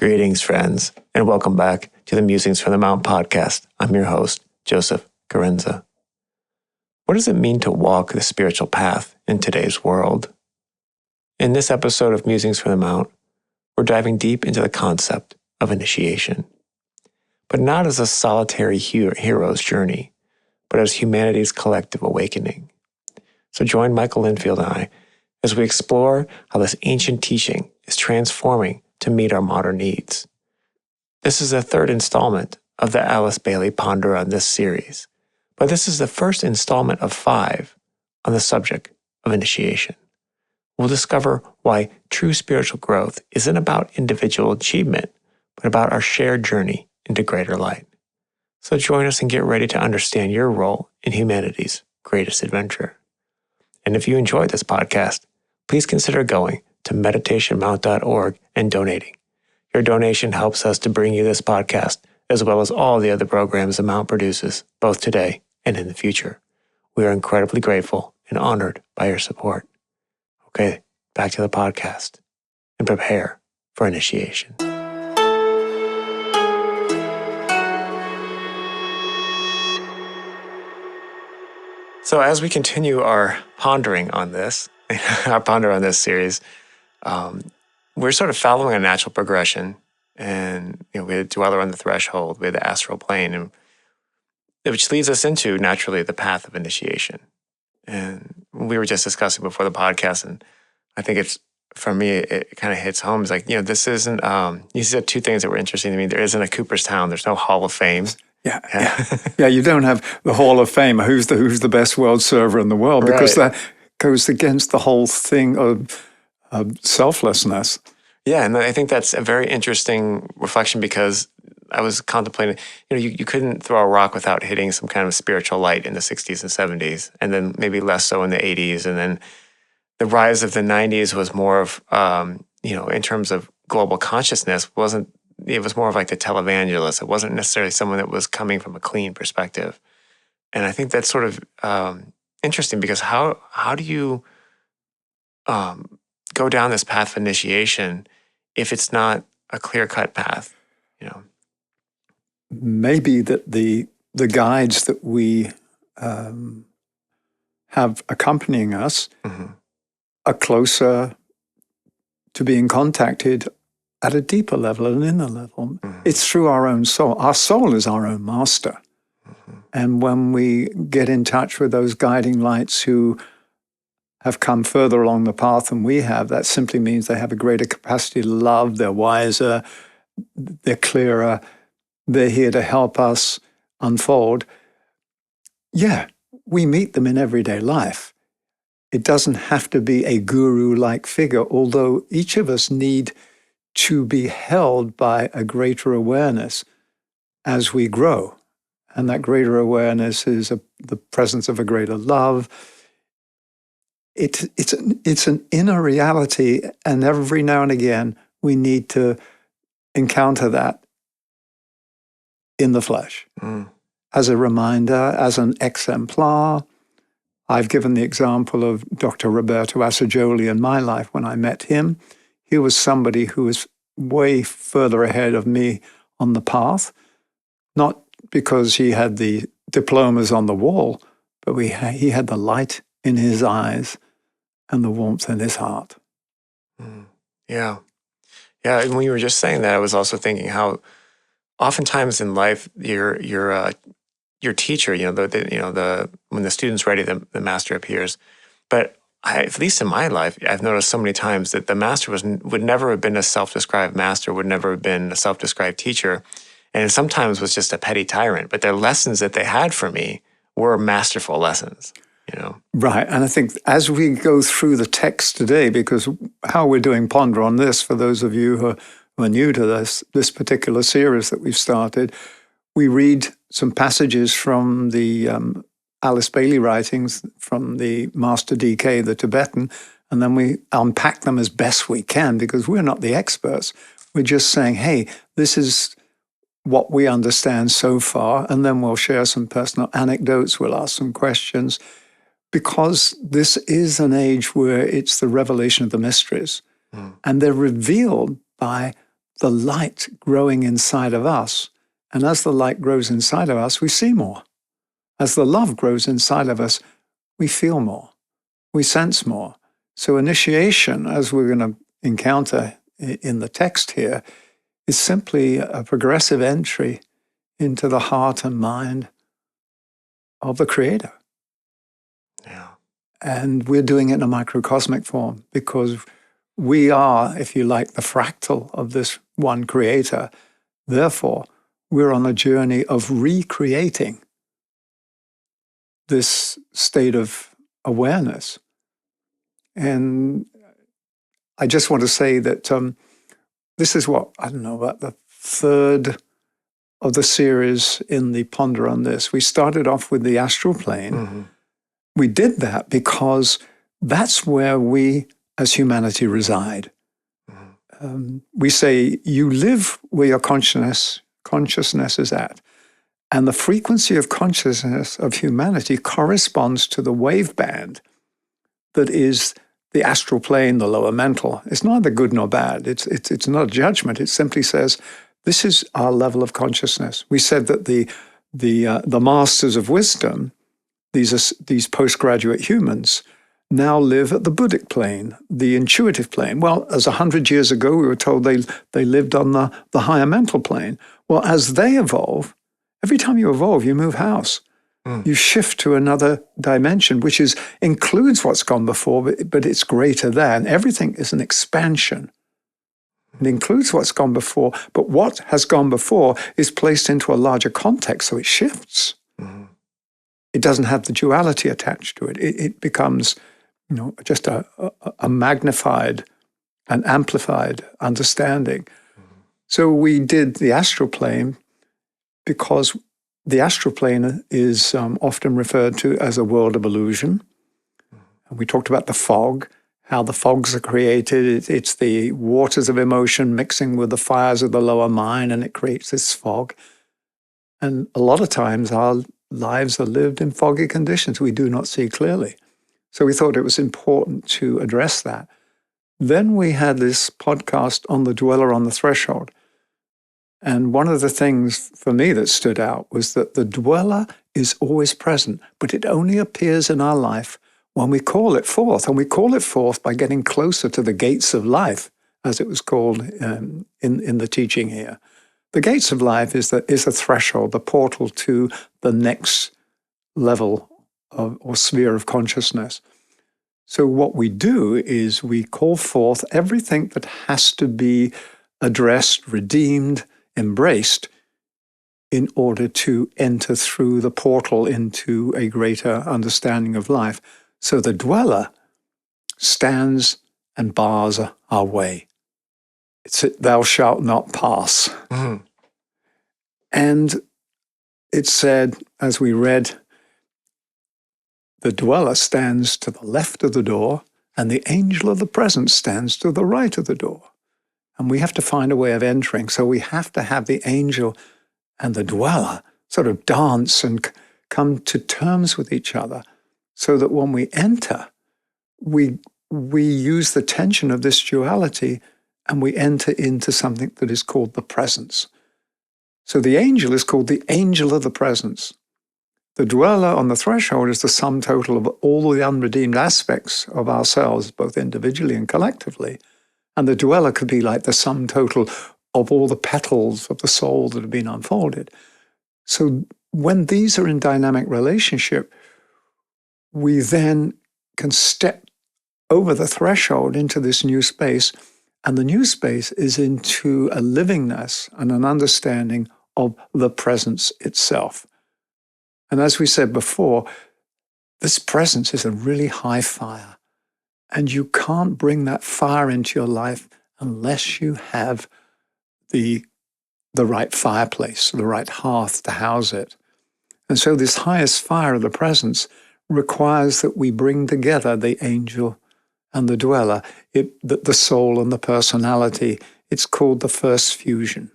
Greetings, friends, and welcome back to the Musings from the Mount podcast. I'm your host, Joseph Carenza. What does it mean to walk the spiritual path in today's world? In this episode of Musings from the Mount, we're diving deep into the concept of initiation, but not as a solitary hero's journey, but as humanity's collective awakening. So join Michael Lindfield and I as we explore how this ancient teaching is transforming to meet our modern needs. This is the third installment of the Alice Bailey Ponder on this series, but this is the first installment of 5 on the subject of initiation. We'll discover why true spiritual growth isn't about individual achievement, but about our shared journey into greater light. So join us and get ready to understand your role in humanity's greatest adventure. And if you enjoyed this podcast, please consider going to meditationmount.org and donating. Your donation helps us to bring you this podcast, as well as all the other programs the Mount produces, both today and in the future. We are incredibly grateful and honored by your support. Okay, back to the podcast and prepare for initiation. So as we continue our pondering on this, series, we're sort of following a natural progression. And we had Dweller on the Threshold, we had the Astral Plane, and which leads us into, naturally, the path of initiation. And we were just discussing before the podcast, and I think it's, for me, it kind of hits home. It's like, this isn't, you said 2 things that were interesting to me. There isn't a Cooperstown. There's no Hall of Fame. Yeah. You don't have the Hall of Fame. Who's the best world server in the world? Because that goes against the whole thing of selflessness. Yeah, and I think that's a very interesting reflection, because I was contemplating, you couldn't throw a rock without hitting some kind of spiritual light in the 60s and 70s, and then maybe less so in the 80s. And then the rise of the 90s was more of, in terms of global consciousness, it was more of like the televangelist. It wasn't necessarily someone that was coming from a clean perspective. And I think that's sort of interesting, because how do you go down this path of initiation if it's not a clear-cut path? Maybe that the guides that we have accompanying us are closer to being contacted at a deeper level, an inner level. It's through our own soul. Our soul is our own master. And when we get in touch with those guiding lights who have come further along the path than we have, that simply means they have a greater capacity to love, they're wiser, they're clearer, they're here to help us unfold. Yeah, we meet them in everyday life. It doesn't have to be a guru-like figure, although each of us need to be held by a greater awareness as we grow. And that greater awareness is the presence of a greater love. It's an inner reality, and every now and again we need to encounter that in the flesh. As a reminder, as an exemplar. I've given the example of Dr. Roberto Assagioli in my life. When I met him, he was somebody who was way further ahead of me on the path, not because he had the diplomas on the wall, but he had the light in his eyes and the warmth in his heart. Yeah. And when you were just saying that, I was also thinking how oftentimes in life, your teacher, when the student's ready, the master appears. But at least in my life, I've noticed so many times that the master would never have been a self-described master, would never have been a self-described teacher, and sometimes was just a petty tyrant. But their lessons that they had for me were masterful lessons. Right, and I think as we go through the text today, because how we're doing Ponder on this, for those of you who are new to this particular series that we've started, we read some passages from the Alice Bailey writings, from the Master DK, the Tibetan, and then we unpack them as best we can, because we're not the experts. We're just saying, hey, this is what we understand so far, and then we'll share some personal anecdotes, we'll ask some questions, because this is an age where it's the revelation of the mysteries, and they're revealed by the light growing inside of us. And as the light grows inside of us, we see more. As the love grows inside of us, we feel more. We sense more. So initiation, as we're going to encounter in the text here, is simply a progressive entry into the heart and mind of the Creator. Yeah. And we're doing it in a microcosmic form because we are, if you like, the fractal of this one Creator. Therefore, we're on a journey of recreating this state of awareness. And I just want to say that this is what, I don't know, about the third of the series in the Ponder on This. We started off with the astral plane. Mm-hmm. We did that because that's where we as humanity reside. Mm-hmm. We say you live where your consciousness is at. And the frequency of consciousness of humanity corresponds to the wave band that is the astral plane, the lower mental. It's neither good nor bad. It's not a judgment. It simply says, this is our level of consciousness. We said that the masters of wisdom, these postgraduate humans, now live at the Buddhic plane, the intuitive plane. Well, as 100 years ago, we were told they lived on the higher mental plane. Well, as they evolve, every time you evolve, you move house. You shift to another dimension, which includes what's gone before, but it's greater than. Everything is an expansion. It includes what's gone before, but what has gone before is placed into a larger context, so it shifts. Mm-hmm. It doesn't have the duality attached to it. It becomes, just a magnified and amplified understanding. Mm-hmm. So we did the astral plane because the astral plane is often referred to as a world of illusion. And we talked about the fog, how the fogs are created. It's the waters of emotion mixing with the fires of the lower mind, and it creates this fog. And a lot of times our lives are lived in foggy conditions. We do not see clearly. So we thought it was important to address that. Then we had this podcast on the dweller on the threshold. And one of the things for me that stood out was that the dweller is always present, but it only appears in our life when we call it forth. And we call it forth by getting closer to the gates of life, as it was called in the teaching here. The gates of life is a threshold, the portal to the next level or sphere of consciousness. So what we do is we call forth everything that has to be addressed, redeemed, embraced in order to enter through the portal into a greater understanding of life. So the dweller stands and bars our way. It's thou shalt not pass. Mm-hmm. And it said, as we read, the dweller stands to the left of the door, and the angel of the presence stands to the right of the door. And we have to find a way of entering. So we have to have the angel and the dweller sort of dance and come to terms with each other so that when we enter, we use the tension of this duality and we enter into something that is called the presence. So the angel is called the angel of the presence. The dweller on the threshold is the sum total of all the unredeemed aspects of ourselves, both individually and collectively. And the dweller could be like the sum total of all the petals of the soul that have been unfolded. So when these are in dynamic relationship, we then can step over the threshold into this new space. And the new space is into a livingness and an understanding of the presence itself. And as we said before, this presence is a really high fire. And you can't bring that fire into your life unless you have the right fireplace, the right hearth to house it. And so this highest fire of the presence requires that we bring together the angel and the dweller, the soul and the personality. It's called the first fusion.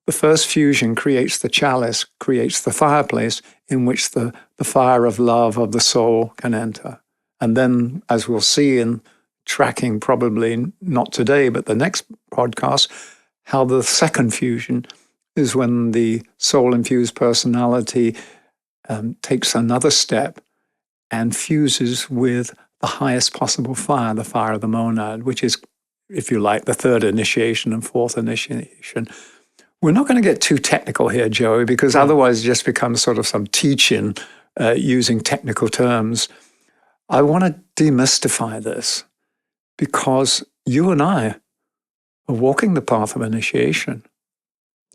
The first fusion creates the chalice, creates the fireplace in which the fire of love of the soul can enter. And then, as we'll see in tracking, probably not today, but the next podcasts, how the second fusion is when the soul-infused personality takes another step and fuses with the highest possible fire, the fire of the monad, which is, if you like, the third initiation and fourth initiation. We're not going to get too technical here, Joey, because otherwise it just becomes sort of some teaching using technical terms. I want to demystify this because you and I are walking the path of initiation.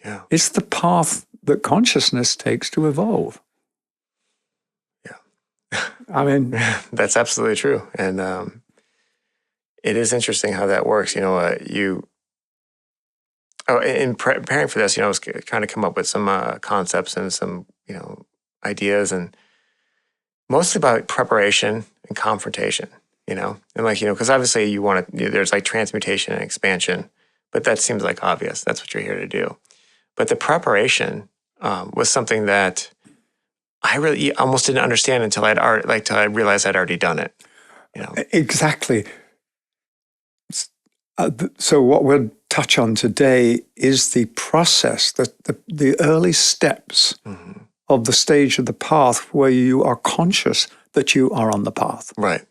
Yeah. It's the path that consciousness takes to evolve. Yeah. I mean, that's absolutely true. And it is interesting how that works. In preparing for this, I was trying to come up with some concepts and some, ideas, and mostly about preparation and confrontation, and because obviously you want to, there's like transmutation and expansion, but that seems like obvious. That's what you're here to do. But the preparation was something that I really almost didn't understand until till I realized I'd already done it. Exactly. So what we'll touch on today is the process, the early steps of the stage of the path where you are conscious that you are on the path. Right.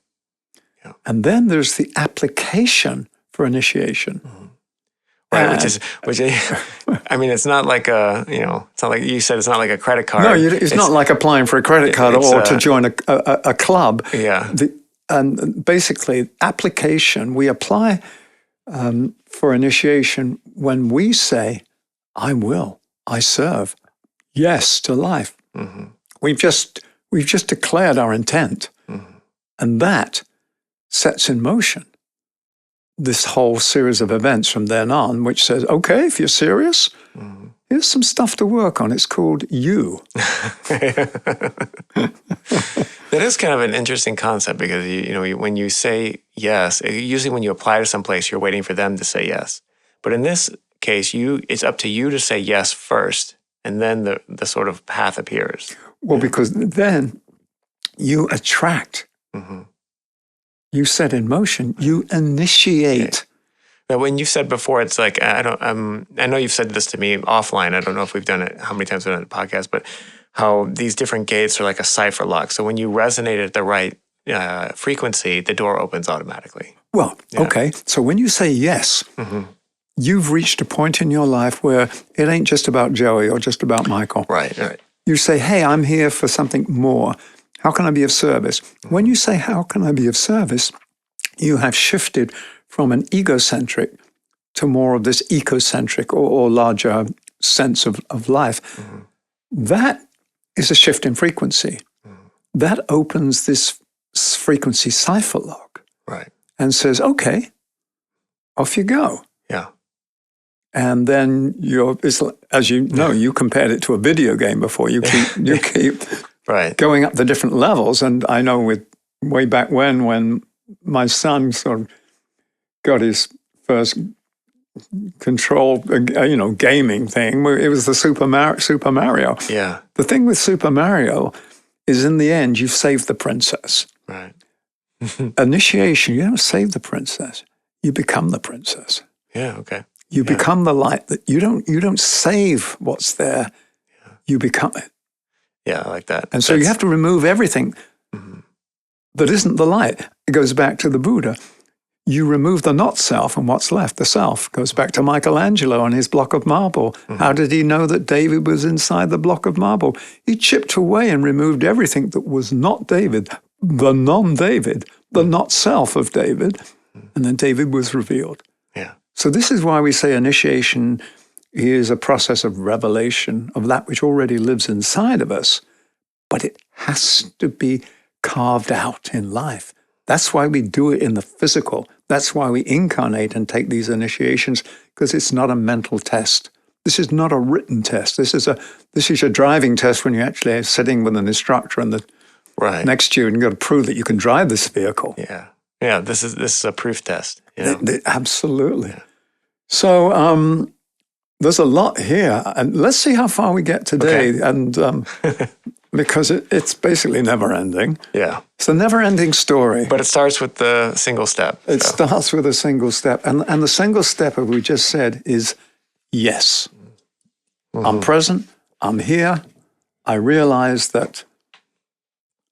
Yeah. And then there's the application for initiation. Right, which I mean, it's not like it's not like you said, it's not like a credit card. No, it's not like applying for a credit card or to join a club. Yeah. And basically, application, we apply for initiation when we say, I will, I serve, yes to life. Mm-hmm. We've just declared our intent, and that sets in motion this whole series of events from then on, which says, okay, if you're serious, here's some stuff to work on. It's called you. That is kind of an interesting concept because, when you say yes, usually when you apply to someplace, you're waiting for them to say yes. But in this case, it's up to you to say yes first, and then the sort of path appears. Well, because then you attract. You set in motion. You initiate. But when you said before, it's like I know you've said this to me offline. I don't know if we've done it, how many times we've done it on the podcast, but how these different gates are like a cipher lock. So when you resonate at the right frequency, the door opens automatically. Well, okay. So when you say yes, you've reached a point in your life where it ain't just about Joey or just about Michael. Right, right. You say, hey, I'm here for something more. How can I be of service? When you say, how can I be of service, you have shifted from an egocentric to more of this ecocentric or larger sense of life. That is a shift in frequency. That opens this frequency cipher lock. Right. And says, okay, off you go. Yeah. And then as you know, you compared it to a video game before. You keep right. going up the different levels. And I know with way back when my son sort of got his first control, gaming thing, it was the Super Mario. Yeah. The thing with Super Mario is in the end, you've saved the princess. Right. Initiation, you don't save the princess. You become the princess. Yeah, okay. You become the light. That you don't save what's there. Yeah. You become it. Yeah, I like that. And so you have to remove everything that isn't the light. It goes back to the Buddha. You remove the not self, and what's left? The self. Goes back to Michelangelo and his block of marble. How did he know that David was inside the block of marble? He chipped away and removed everything that was not David, the non-David, the not self of David, and then David was revealed. Yeah. So this is why we say initiation is a process of revelation of that which already lives inside of us, but it has to be carved out in life. That's why we do it in the physical. That's why we incarnate and take these initiations, because it's not a mental test. This is not a written test. This is your driving test when you're actually sitting with an instructor and next to you, and you've got to prove that you can drive this vehicle. Yeah. Yeah, this is a proof test. Absolutely. Yeah. So there's a lot here, and let's see how far we get today. Okay. And because it's basically never ending. Yeah. It's a never ending story. But it starts with the single step. It starts with a single step. And the single step, as we just said, is yes. Mm-hmm. I'm present. I'm here. I realize that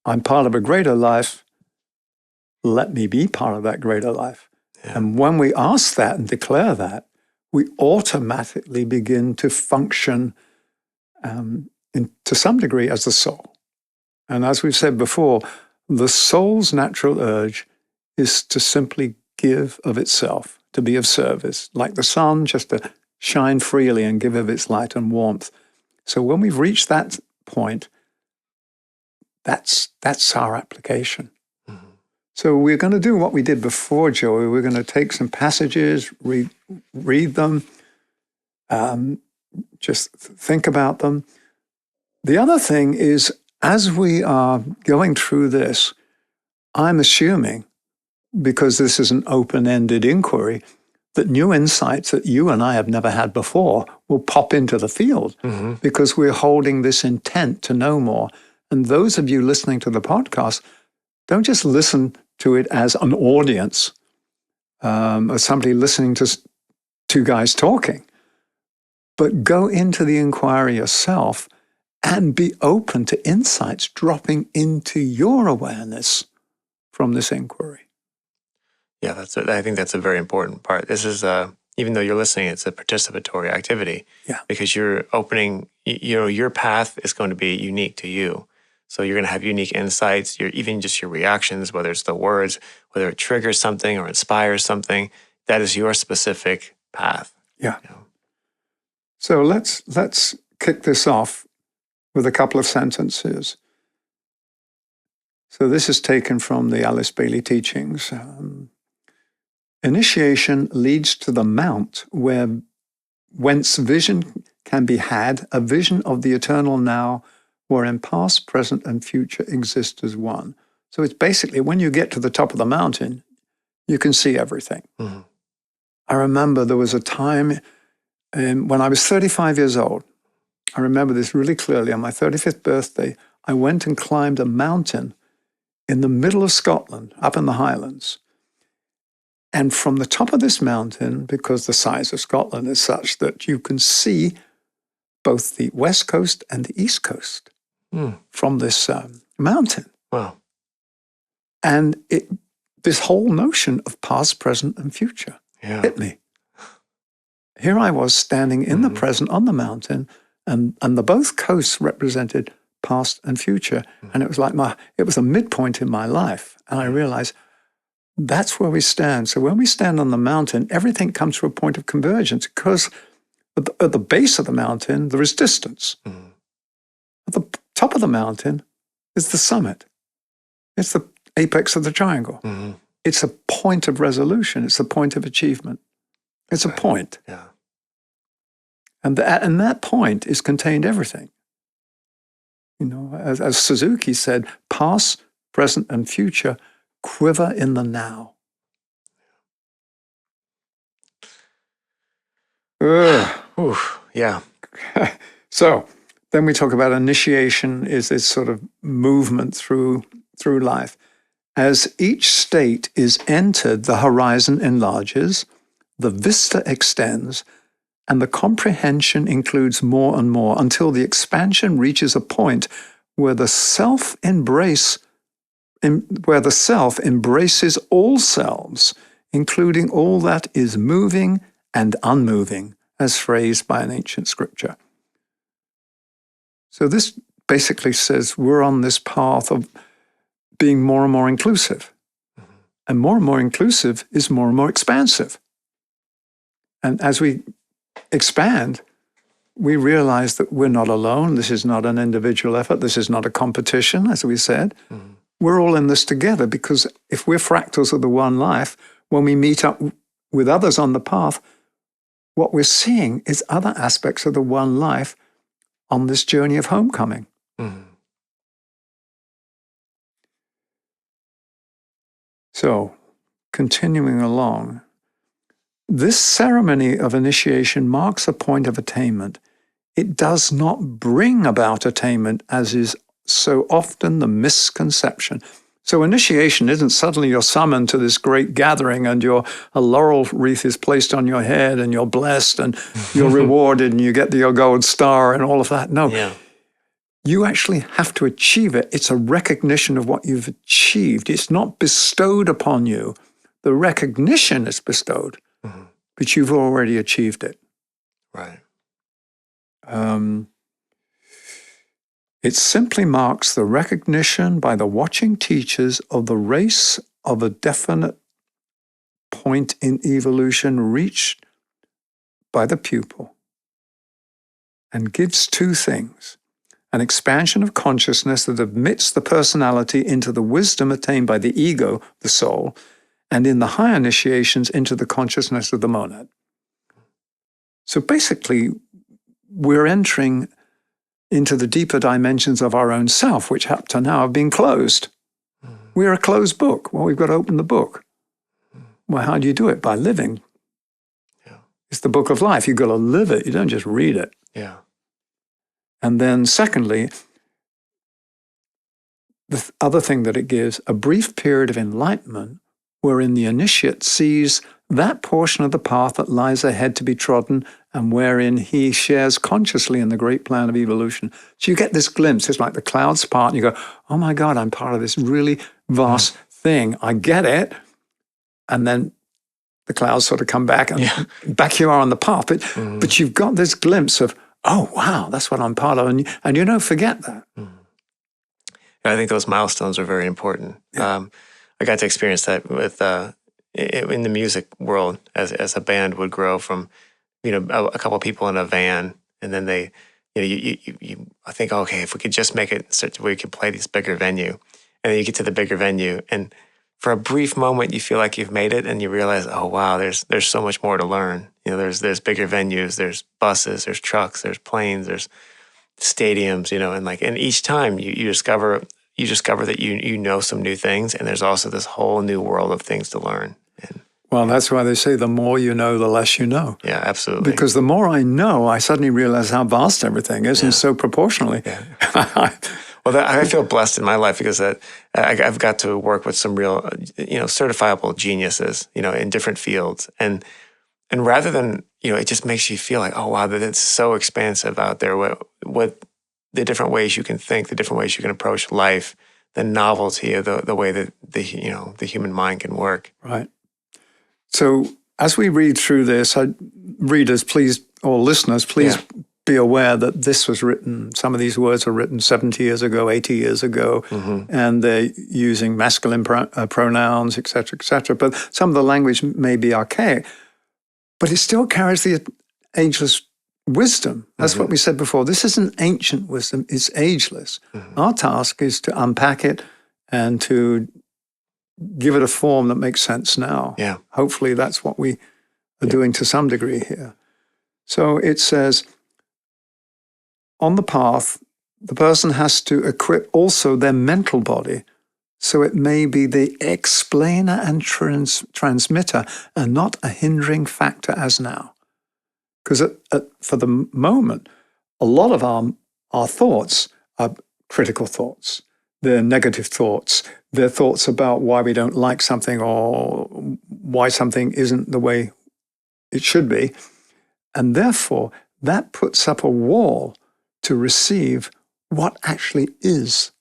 I'm part of a greater life. Let me be part of that greater life. Yeah. And when we ask that and declare that, we automatically begin to function to some degree as the soul. And as we've said before, the soul's natural urge is to simply give of itself, to be of service, like the sun, just to shine freely and give of its light and warmth. So when we've reached that point, that's our application. Mm-hmm. So we're going to do what we did before, Joey. We're going to take some passages, read them, just think about them. The other thing is, as we are going through this, I'm assuming, because this is an open-ended inquiry, that new insights that you and I have never had before will pop into the field, mm-hmm. because we're holding this intent to know more. And those of you listening to the podcast, don't just listen to it as an audience, or somebody listening to two guys talking, but go into the inquiry yourself and be open to insights dropping into your awareness from this inquiry. Yeah, I think that's a very important part. This is, even though you're listening, it's a participatory activity. Yeah. Because you're opening, your path is going to be unique to you. So you're going to have unique insights, even just your reactions, whether it's the words, whether it triggers something or inspires something, that is your specific path. Yeah. So let's kick this off with a couple of sentences. So this is taken from the Alice Bailey teachings. Initiation leads to the mount whence vision can be had, a vision of the eternal now, wherein past, present, and future exist as one. So it's basically, when you get to the top of the mountain, you can see everything. Mm-hmm. I remember there was a time when I was 35 years old. I remember this really clearly. On my 35th birthday, I went and climbed a mountain in the middle of Scotland, up in the Highlands. And from the top of this mountain, because the size of Scotland is such that you can see both the west coast and the east coast from this mountain. Wow. And this whole notion of past, present, and future hit me. Here I was standing in the present on the mountain, and the both coasts represented past and future. And it was like it was a midpoint in my life. And I realized that's where we stand. So when we stand on the mountain, everything comes to a point of convergence, because at the base of the mountain, there is distance. Mm. At the top of the mountain is the summit. It's the apex of the triangle. Mm-hmm. It's a point of resolution. It's a point of achievement. It's a point. Yeah. And that point is contained everything. As Suzuki said, past, present, and future quiver in the now. Yeah. So then we talk about initiation is this sort of movement through life. As each state is entered, the horizon enlarges, the vista extends, and the comprehension includes more and more until the expansion reaches a point where the self embraces all selves, including all that is moving and unmoving, as phrased by an ancient scripture. So this basically says we're on this path of being more and more inclusive. Mm-hmm. And more inclusive is more and more expansive. And as we expand, we realize that we're not alone. This is not an individual effort. This is not a competition, as we said. Mm-hmm. We're all in this together, because if we're fractals of the one life, when we meet up with others on the path, what we're seeing is other aspects of the one life on this journey of homecoming. Mm-hmm. So, continuing along, This ceremony of initiation marks a point of attainment. It does not bring about attainment, as is so often the misconception. So initiation isn't suddenly you're summoned to this great gathering and a laurel wreath is placed on your head and you're blessed and you're rewarded and you get your gold star and all of that. No, you actually have to achieve it. It's a recognition of what you've achieved. It's not bestowed upon you. The recognition is bestowed, but you've already achieved it. Right. It simply marks the recognition by the watching teachers of the race of a definite point in evolution reached by the pupil, and gives two things: an expansion of consciousness that admits the personality into the wisdom attained by the ego, the soul, and in the higher initiations into the consciousness of the monad. So basically, we're entering into the deeper dimensions of our own self, which up to now have been closed. We're a closed book. Well, we've got to open the book. Well, how do you do it? By living. It's the book of life. You've got to live it. You don't just read it. And then secondly, the other thing that it gives, a brief period of enlightenment wherein the initiate sees that portion of the path that lies ahead to be trodden and wherein he shares consciously in the great plan of evolution. So you get this glimpse. It's like the clouds part and you go, oh my God, I'm part of this really vast thing. I get it. And then the clouds sort of come back and back you are on the path. But you've got this glimpse of, oh, wow, that's what I'm part of. And you don't forget that. I think those milestones are very important. I got to experience that with in the music world as a band would grow from, a couple of people in a van, and then they, I think, okay, if we could just make it such that we could play this bigger venue, and then you get to the bigger venue, and for a brief moment you feel like you've made it, and you realize, oh wow, there's so much more to learn. There's bigger venues, there's buses, there's trucks, there's planes, there's stadiums, and each time you discover that you know some new things, and there's also this whole new world of things to learn. Well, that's why they say the more you know, the less you know. Yeah, absolutely. Because the more I know, I suddenly realize how vast everything is, and so proportionally. Well, I feel blessed in my life because I've got to work with some real, certifiable geniuses, in different fields, and rather than, it just makes you feel like, oh wow, that it's so expansive out there. What the different ways you can think, the different ways you can approach life, the novelty of the way that the human mind can work. Right. So as we read through this, readers, please, or listeners, please be aware that this was written, some of these words were written 70 years ago, 80 years ago, and they're using masculine pronouns, et cetera, but some of the language may be archaic, but it still carries the ageless wisdom. That's what we said before. This isn't ancient wisdom, it's ageless. Our task is to unpack it and to give it a form that makes sense now. Hopefully that's what we are doing to some degree here. So it says, on the path, the person has to equip also their mental body so it may be the explainer and transmitter and not a hindering factor as now. Because for the moment, a lot of our thoughts are critical thoughts. They're negative thoughts. They're thoughts about why we don't like something or why something isn't the way it should be. And therefore, that puts up a wall to receive what actually is.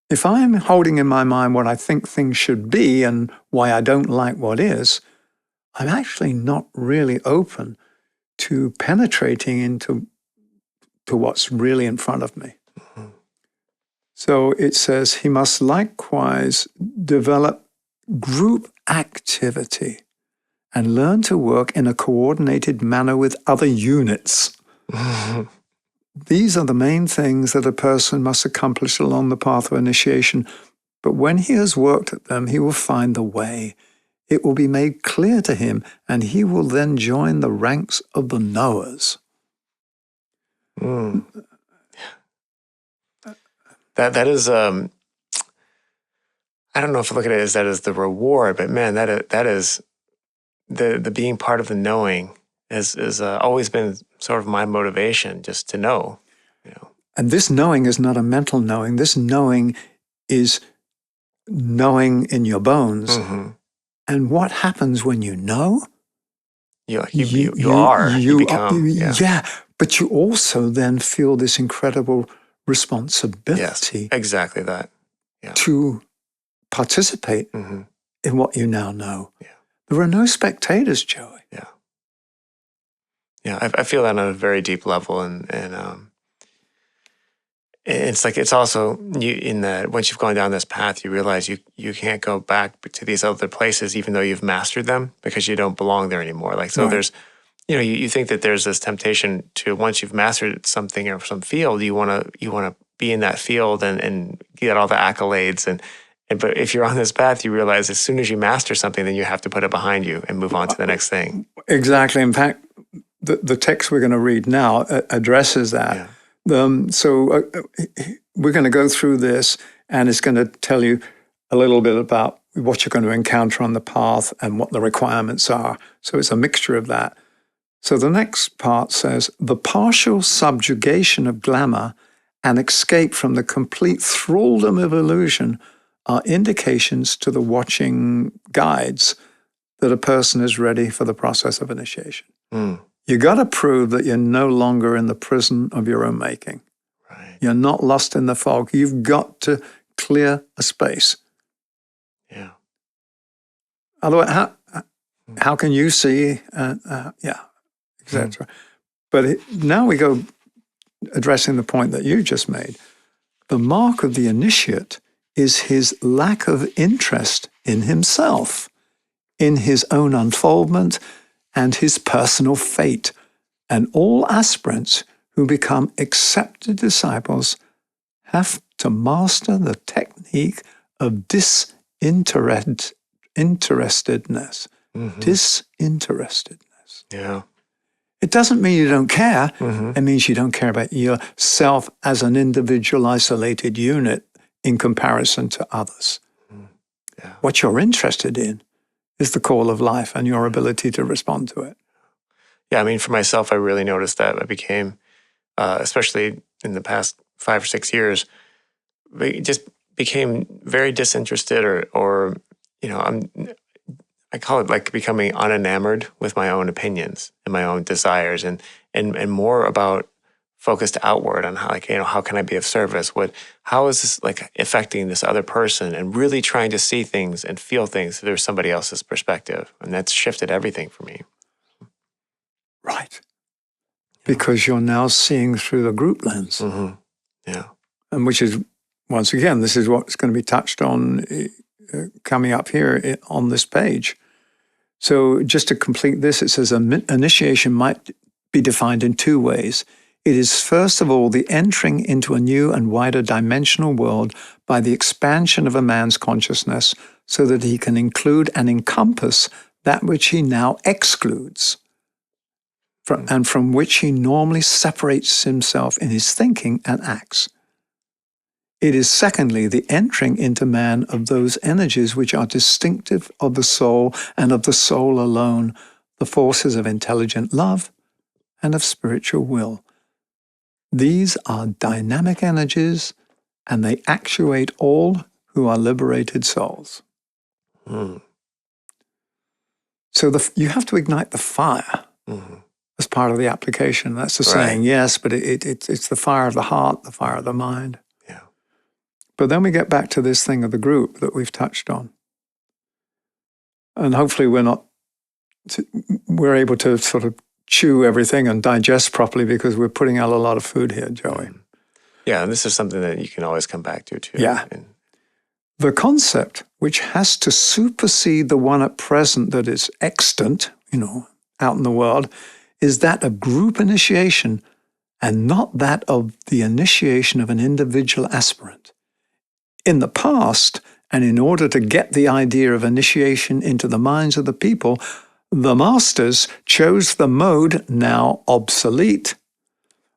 If I'm holding in my mind what I think things should be and why I don't like what is, I'm actually not really open to penetrating into what's really in front of me. So it says he must likewise develop group activity and learn to work in a coordinated manner with other units. These are the main things that a person must accomplish along the path of initiation. But when he has worked at them, he will find the way. It will be made clear to him, and he will then join the ranks of the knowers. That is, I don't know if I look at it as that as the reward, but man, that is the being part of the knowing is always been sort of my motivation, just to know, And this knowing is not a mental knowing. This knowing is knowing in your bones. Mm-hmm. And what happens when you know? You become. Yeah, but you also then feel this incredible responsibility. Yes, exactly that. Yeah. To participate in what you now know. Yeah. There are no spectators, Joey. Yeah. Yeah, I feel that on a very deep level, and it's like, it's also you in that once you've gone down this path, you realize you can't go back to these other places, even though you've mastered them, because you don't belong there anymore. Like, so there's, you think that there's this temptation to, once you've mastered something or some field, you want to be in that field and get all the accolades, but if you're on this path, you realize as soon as you master something, then you have to put it behind you and move on to the next thing. Exactly. In fact, the text we're going to read now addresses that. Yeah. So we're going to go through this, and it's going to tell you a little bit about what you're going to encounter on the path and what the requirements are. So it's a mixture of that. So the next part says, the partial subjugation of glamour and escape from the complete thraldom of illusion are indications to the watching guides that a person is ready for the process of initiation. You got to prove that you're no longer in the prison of your own making. Right. You're not lost in the fog. You've got to clear a space. Yeah. Otherwise, how can you see? Etc. But now we go addressing the point that you just made. The mark of the initiate is his lack of interest in himself, in his own unfoldment, and his personal fate. And all aspirants who become accepted disciples have to master the technique of disinterestedness. Disinterestedness. Yeah. It doesn't mean you don't care. It means you don't care about yourself as an individual, isolated unit in comparison to others. Yeah. What you're interested in is the call of life and your ability to respond to it. Yeah, I mean, for myself, I really noticed that I became, especially in the past 5 or 6 years, just became very disinterested, or I call it like becoming unenamored with my own opinions and my own desires, and more about focused outward on how can I be of service? How is this like affecting this other person, and really trying to see things and feel things through somebody else's perspective. And that's shifted everything for me. Right. Because you're now seeing through the group lens. Yeah. And which is, once again, this is what's going to be touched on coming up here on this page. So just to complete this, it says initiation might be defined in 2 ways. It is, first of all, the entering into a new and wider dimensional world by the expansion of a man's consciousness so that he can include and encompass that which he now excludes, and from which he normally separates himself in his thinking and acts. It is, secondly, the entering into man of those energies which are distinctive of the soul and of the soul alone, the forces of intelligent love and of spiritual will. These are dynamic energies, and they actuate all who are liberated souls. So you have to ignite the fire as part of the application. That's the saying, yes, but it's the fire of the heart, the fire of the mind. Yeah. But then we get back to this thing of the group that we've touched on. And hopefully we're able to sort of chew everything and digest properly, because we're putting out a lot of food here, Joey. Yeah, and this is something that you can always come back to, too. Yeah. The concept, which has to supersede the one at present that is extant, out in the world, is that of group initiation and not that of the initiation of an individual aspirant. In the past, and in order to get the idea of initiation into the minds of the people, the masters chose the mode, now obsolete,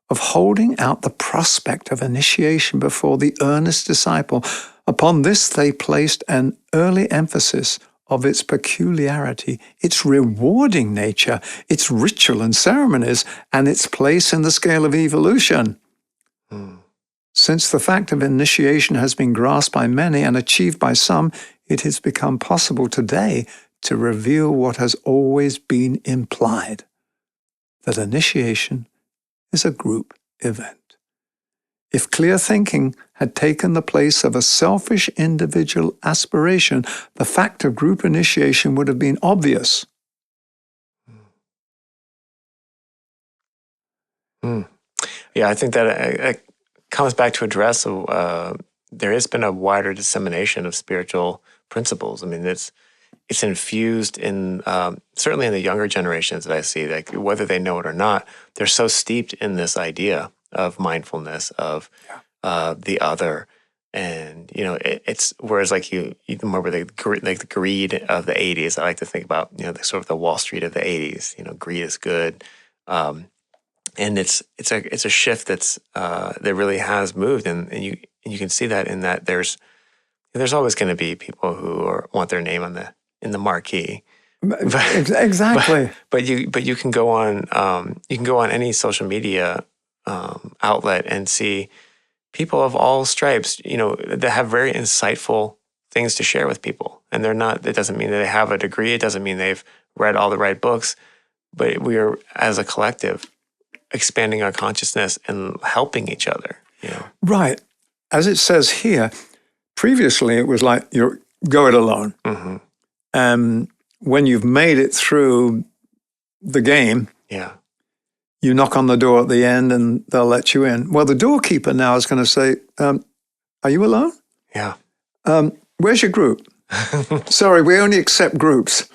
of holding out the prospect of initiation before the earnest disciple. Upon this, they placed an early emphasis of its peculiarity, its rewarding nature, its ritual and ceremonies, and its place in the scale of evolution. Since the fact of initiation has been grasped by many and achieved by some, it has become possible today to reveal what has always been implied, that initiation is a group event. If clear thinking had taken the place of a selfish individual aspiration, the fact of group initiation would have been obvious. Yeah, I think that it comes back to address there has been a wider dissemination of spiritual principles. I mean, it's infused in certainly in the younger generations that I see, like whether they know it or not, they're so steeped in this idea of mindfulness, of the other, and it's whereas like you remember the greed of the '80s. I like to think about the sort of the Wall Street of the '80s. Greed is good, and it's a shift that really has moved, and you can see that in that there's always going to be people who want their name in the marquee. Exactly. But you can go on any social media outlet and see people of all stripes, that have very insightful things to share with people. And it doesn't mean that they have a degree. It doesn't mean they've read all the right books, but we are, as a collective, expanding our consciousness and helping each other. Right. As it says here, previously it was like you go it alone. When you've made it through the game, you knock on the door at the end and they'll let you in. Well, the doorkeeper now is going to say, are you alone? Yeah. Where's your group? Sorry, we only accept groups.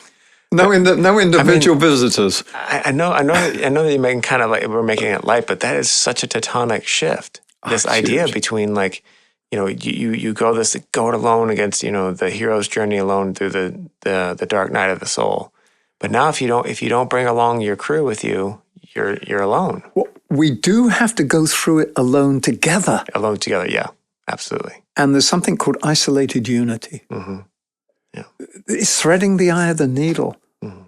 No individual visitors. I know that you're making kind of like we're making it light, but that is such a tectonic shift. This idea between like, you go it alone against the hero's journey alone through the dark night of the soul. But now if you don't bring along your crew with you, you're alone. Well, we do have to go through it alone together. Alone together, yeah, absolutely. And there's something called isolated unity. Yeah, it's threading the eye of the needle.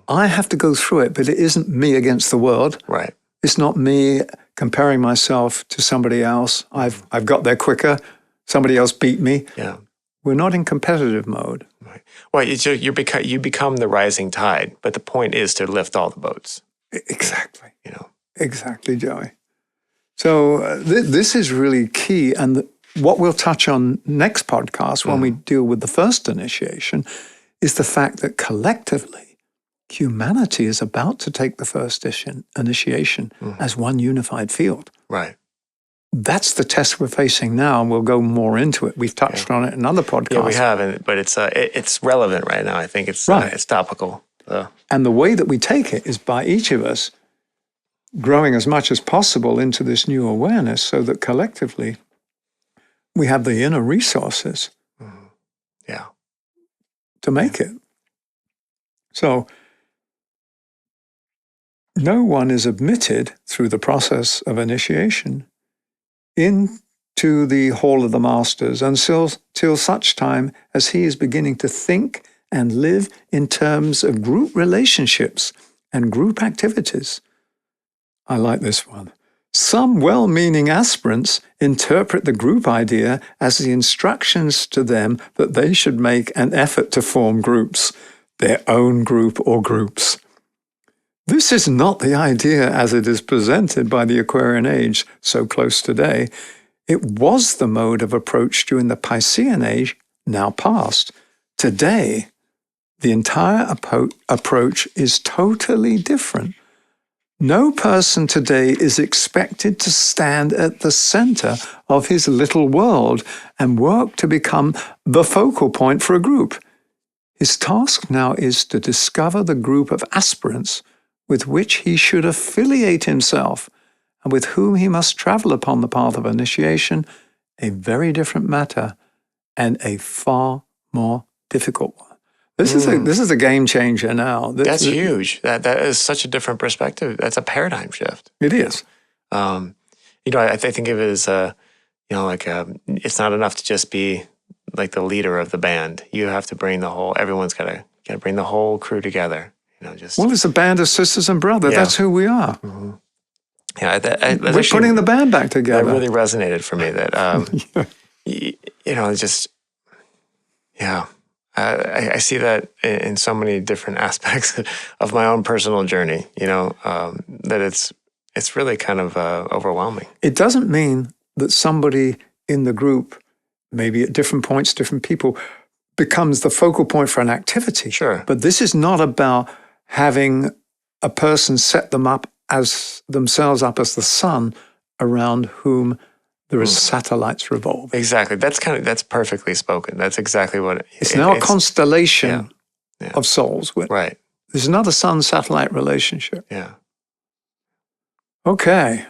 I have to go through it, but it isn't me against the world. Right. It's not me comparing myself to somebody else. I've got there quicker. Somebody else beat me. Yeah. We're not in competitive mode. Right. Well, you become the rising tide, but the point is to lift all the boats. Exactly. Exactly, Joey. So this is really key. And what we'll touch on next podcast when we deal with the first initiation is the fact that collectively, humanity is about to take the first initiation as one unified field. Right. That's the test we're facing now, and we'll go more into it. We've touched on it in other podcasts. Yeah, we have, but it's relevant right now. I think it's it's topical. So. And the way that we take it is by each of us growing as much as possible into this new awareness so that collectively we have the inner resources to make it. So no one is admitted through the process of initiation into the hall of the masters till such time as he is beginning to think and live in terms of group relationships and group activities. I like this one. Some well-meaning aspirants interpret the group idea as the instructions to them that they should make an effort to form groups, their own group or groups. This is not the idea as it is presented by the Aquarian Age, so close today. It was the mode of approach during the Piscean Age, now past. Today, the entire approach is totally different. No person today is expected to stand at the center of his little world and work to become the focal point for a group. His task now is to discover the group of aspirants with which he should affiliate himself and with whom he must travel upon the path of initiation, a very different matter and a far more difficult one. This is a game changer now. That's huge. That is such a different perspective. That's a paradigm shift. It is. I think of it as it's not enough to just be like the leader of the band. You have to bring everyone's got to got to bring the whole crew together. Just Well, it's a band of sisters and brothers. That's who we are. Mm-hmm. Yeah, we're actually, putting the band back together. That really resonated for me. That I see that in so many different aspects of my own personal journey. That it's really kind of overwhelming. It doesn't mean that somebody in the group, maybe at different points, different people, becomes the focal point for an activity. Sure. But this is not about having a person set themselves up as the sun around whom there is satellites revolving. Exactly. That's perfectly spoken. That's exactly what it's now a constellation of souls. Right. There's another sun-satellite relationship. Yeah. Okay.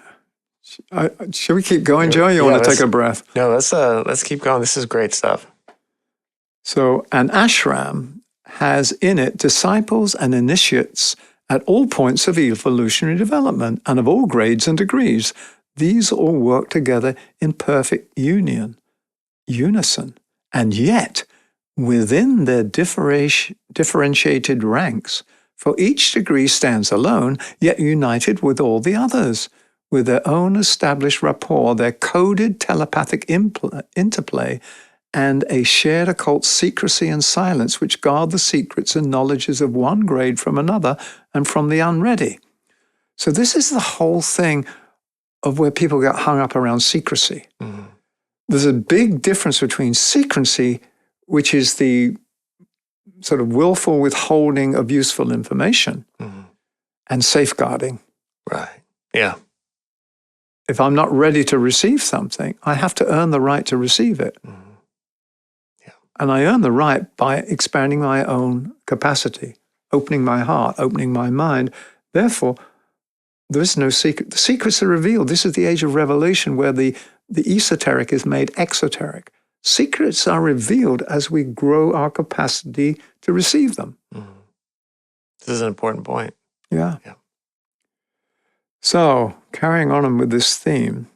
Shall we keep going, Joe? You want to take a breath? No, let's keep going. This is great stuff. So an ashram has in it disciples and initiates at all points of evolutionary development and of all grades and degrees. These all work together in perfect unison, and yet within their differentiated ranks, for each degree stands alone, yet united with all the others, with their own established rapport, their coded telepathic interplay, and a shared occult secrecy and silence which guard the secrets and knowledges of one grade from another and from the unready. So this is the whole thing of where people get hung up around secrecy. Mm-hmm. There's a big difference between secrecy, which is the sort of willful withholding of useful information, and safeguarding. Right. Yeah. If I'm not ready to receive something, I have to earn the right to receive it. Mm-hmm. And I earn the right by expanding my own capacity, opening my heart, opening my mind. Therefore, there is no secret. The secrets are revealed. This is the age of revelation where the esoteric is made exoteric. Secrets are revealed as we grow our capacity to receive them. Mm-hmm. This is an important point. Yeah. So, carrying on with this theme,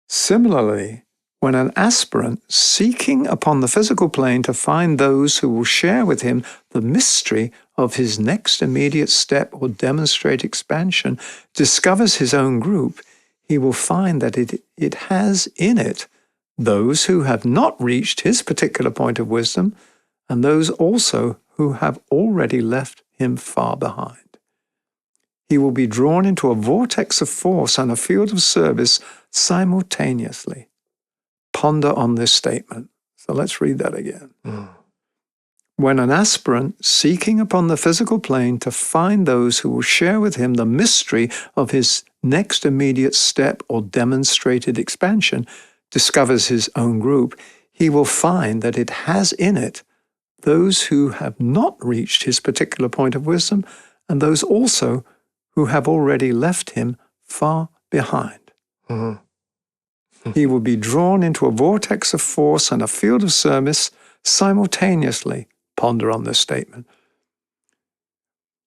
similarly, when an aspirant seeking upon the physical plane to find those who will share with him the mystery of his next immediate step or demonstrate expansion discovers his own group, he will find that it has in it those who have not reached his particular point of wisdom and those also who have already left him far behind. He will be drawn into a vortex of force and a field of service simultaneously. Ponder on this statement. So let's read that again. When an aspirant seeking upon the physical plane to find those who will share with him the mystery of his next immediate step or demonstrated expansion discovers his own group, he will find that it has in it those who have not reached his particular point of wisdom and those also who have already left him far behind. Mm-hmm. He will be drawn into a vortex of force and a field of service simultaneously. Ponder on this statement.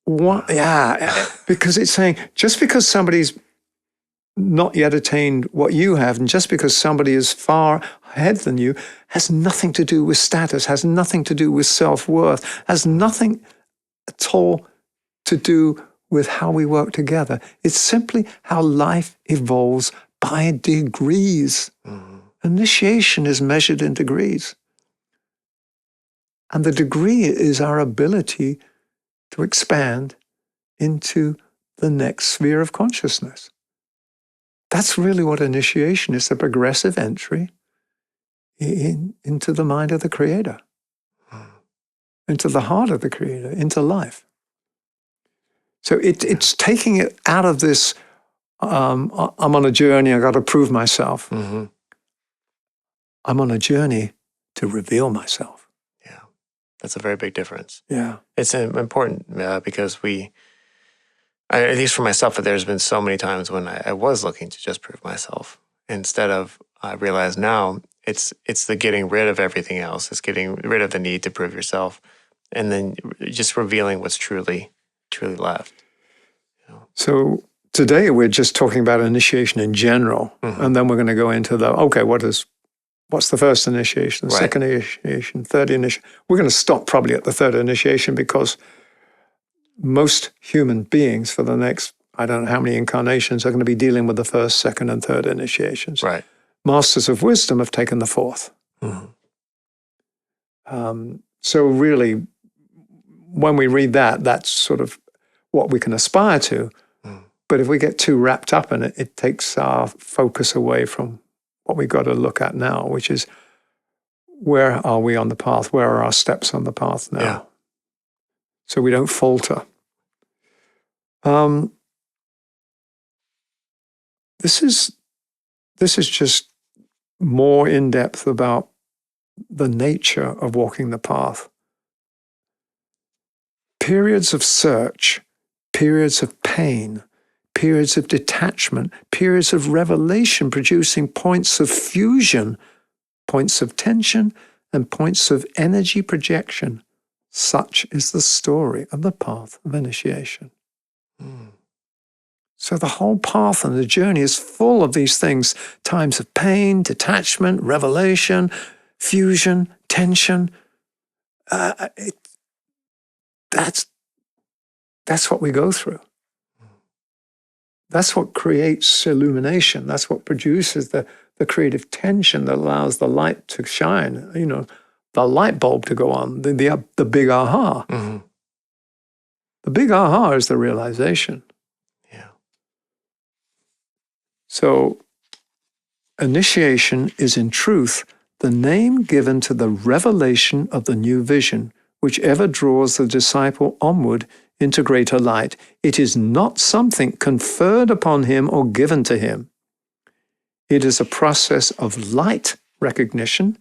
Because it's saying just because somebody's not yet attained what you have, and just because somebody is far ahead than you, has nothing to do with status, has nothing to do with self-worth, has nothing at all to do with how we work together. It's simply how life evolves by degrees. Mm-hmm. Initiation is measured in degrees. And the degree is our ability to expand into the next sphere of consciousness. That's really what initiation is, a progressive entry into the mind of the Creator, into the heart of the Creator, into life. So it's taking it out of this, I'm on a journey, I got to prove myself. Mm-hmm. I'm on a journey to reveal myself. Yeah, that's a very big difference. Yeah. It's important because at least for myself, there's been so many times when I was looking to just prove myself. Instead of, I realize now, it's the getting rid of everything else. It's getting rid of the need to prove yourself and then just revealing what's truly left. You know? So today we're just talking about initiation in general, mm-hmm. and then we're going to go into what what's the first initiation, the second initiation, third initiation. We're going to stop probably at the third initiation because most human beings for the next, I don't know how many incarnations, are going to be dealing with the first, second, and third initiations. Right. Masters of wisdom have taken the fourth. So really, when we read that, that's sort of what we can aspire to. But if we get too wrapped up in it, it takes our focus away from what we've got to look at now, which is, where are we on the path? Where are our steps on the path now? Yeah. So we don't falter. This is just more in depth about the nature of walking the path. Periods of search, periods of pain, periods of detachment, periods of revelation producing points of fusion, points of tension, and points of energy projection. Such is the story of the path of initiation. So the whole path and the journey is full of these things, times of pain, detachment, revelation, fusion, tension. That's what we go through. That's what creates illumination. That's what produces the creative tension that allows the light to shine, the light bulb to go on, the big aha. The big aha is the realization. Yeah. So initiation is in truth the name given to the revelation of the new vision, which ever draws the disciple onward into greater light. It is not something conferred upon him or given to him. It is a process of light recognition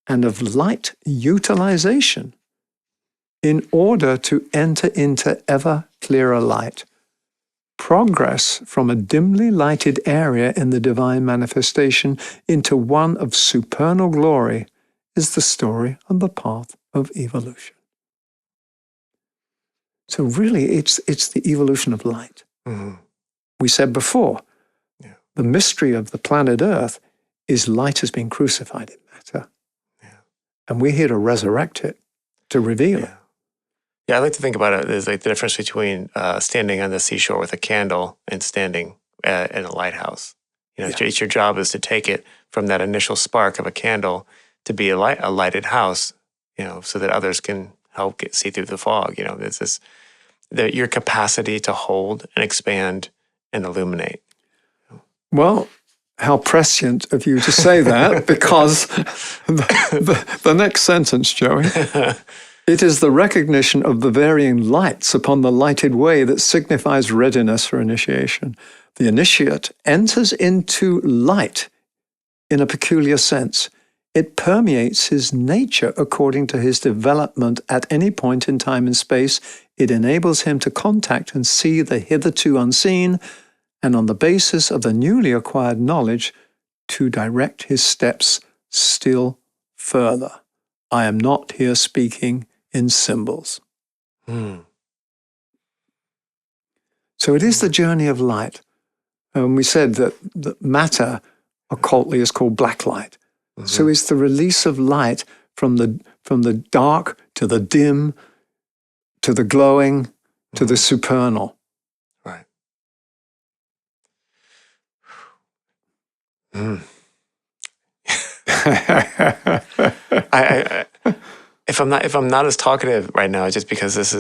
and of light utilization in order to enter into ever clearer light. Progress from a dimly lighted area in the divine manifestation into one of supernal glory is the story of the path of evolution. So really, it's the evolution of light. We said before, the mystery of the planet Earth is light has been crucified in matter. And we're here to resurrect it, to reveal it. Yeah, I like to think about it as like the difference between standing on the seashore with a candle and standing in a lighthouse. It's your job is to take it from that initial spark of a candle to be a lighted house, so that others can help see through the fog. It's this, your capacity to hold and expand and illuminate. Well, how prescient of you to say that, because the next sentence, Joey, it is the recognition of the varying lights upon the lighted way that signifies readiness for initiation. The initiate enters into light in a peculiar sense. It permeates his nature according to his development at any point in time and space. It enables him to contact and see the hitherto unseen, and on the basis of the newly acquired knowledge, to direct his steps still further. I am not here speaking in symbols. So it is the journey of light. We said that matter occultly is called black light. So it's the release of light from the dark to the dim, to the glowing, to the supernal. Right. If I'm not as talkative right now, it's just because this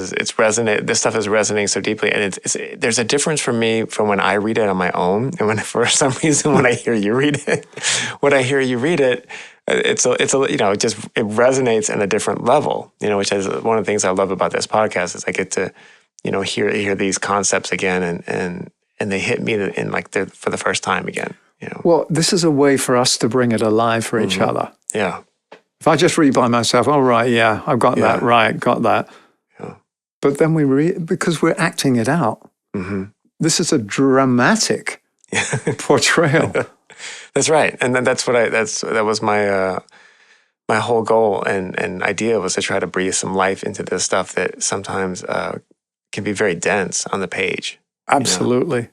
stuff is resonating so deeply, and there's a difference for me from when I read it on my own, and for some reason when I hear you read it, it resonates in a different level, which is one of the things I love about this podcast is I get to, hear these concepts again, and they hit me for the first time again. Well, this is a way for us to bring it alive for each other. Yeah. If I just read by myself, all right, yeah, I've got that, right, got that. Yeah. But then we read, because we're acting it out. This is a dramatic portrayal. That's right. And then that was my my whole goal and idea was to try to breathe some life into this stuff that sometimes can be very dense on the page. Absolutely.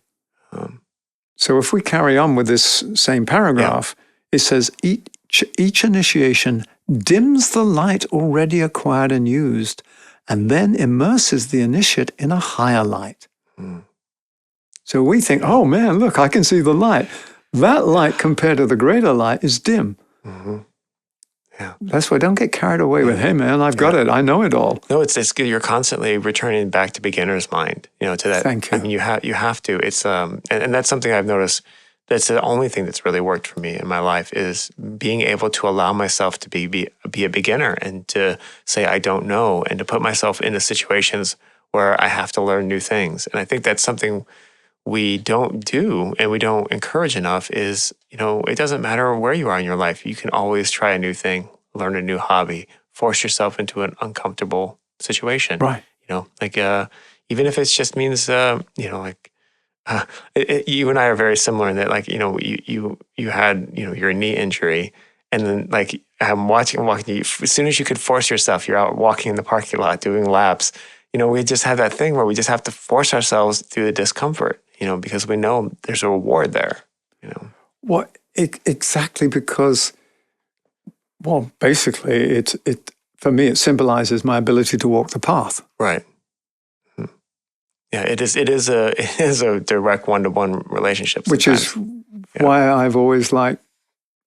So if we carry on with this same paragraph, it says, Each initiation dims the light already acquired and used, and then immerses the initiate in a higher light. So we think, oh man, look, I can see the light. That light compared to the greater light is dim. Yeah. That's why don't get carried away with, hey man, I've got it. I know it all. No, it's good. You're constantly returning back to beginner's mind, to that. Thank you. I mean, you have to. It's and that's something I've noticed. That's the only thing that's really worked for me in my life is being able to allow myself to be a beginner and to say I don't know and to put myself into situations where I have to learn new things. And I think that's something we don't do and we don't encourage enough is, it doesn't matter where you are in your life. You can always try a new thing, learn a new hobby, force yourself into an uncomfortable situation. Right. Even if it just means, you and I are very similar in that, you had, your knee injury, and then I'm walking you. As soon as you could force yourself, you're out walking in the parking lot doing laps. We just have that thing where we just have to force ourselves through the discomfort, because we know there's a reward there. Well, exactly because, basically, it for me it symbolizes my ability to walk the path. Right. Yeah, it is a direct one-to-one relationship. Which is why I've always liked,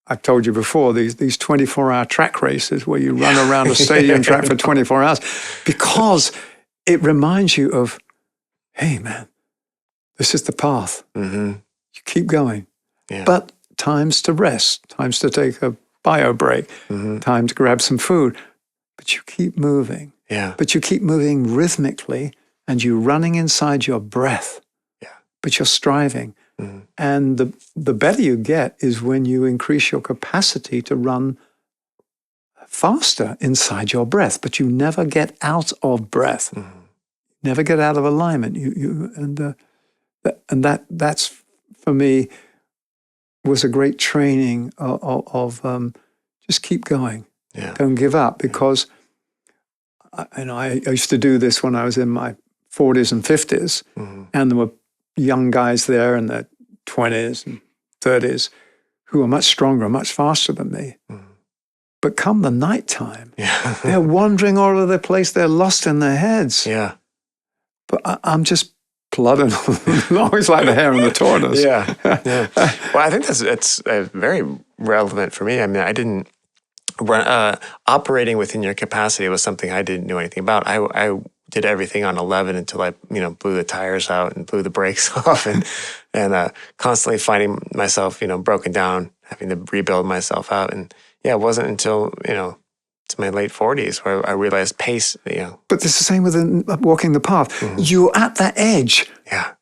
I've told you before, these 24-hour track races where you run around a stadium track for 24 hours, because it reminds you of, hey man, this is the path. You keep going. Yeah. But times to rest, times to take a bio break, time to grab some food. But you keep moving. Yeah. But you keep moving rhythmically, and you're running inside your breath. Yeah. But you're striving. And the better you get is when you increase your capacity to run faster inside your breath, but you never get out of breath. Never get out of alignment. That's for me was a great training of just keep going. Yeah. Don't give up, because I used to do this when I was in my 40s and 50s, and there were young guys there in their 20s and 30s who were much stronger, much faster than me. But come the nighttime, they're wandering all over the place. They're lost in their heads. Yeah. But I'm just plodding along. It's like the hare and the tortoise. Yeah. Well, I think it's very relevant for me. I mean, I didn't operating within your capacity was something I didn't know anything about. I did everything on 11 until I, blew the tires out and blew the brakes off, and constantly finding myself, broken down, having to rebuild myself out. And it wasn't until, to my late 40s where I realized pace, But it's the same with walking the path. You're at that edge. Yeah.